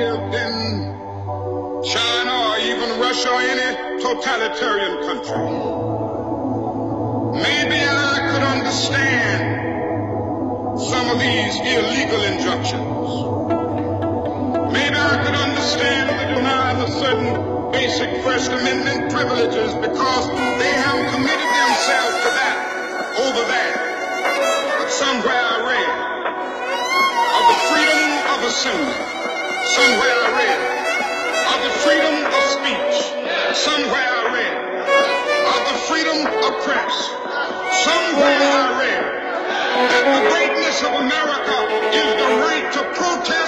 lived in China or even Russia or any totalitarian country, maybe I could understand some of these illegal injunctions. Maybe I could understand the denial of certain basic First Amendment privileges because they have committed themselves to that over that. But somewhere I read of the freedom of assembly. Somewhere I read of the freedom of speech. Somewhere I read of the freedom of press. Somewhere I read that the greatness of America is the right to protest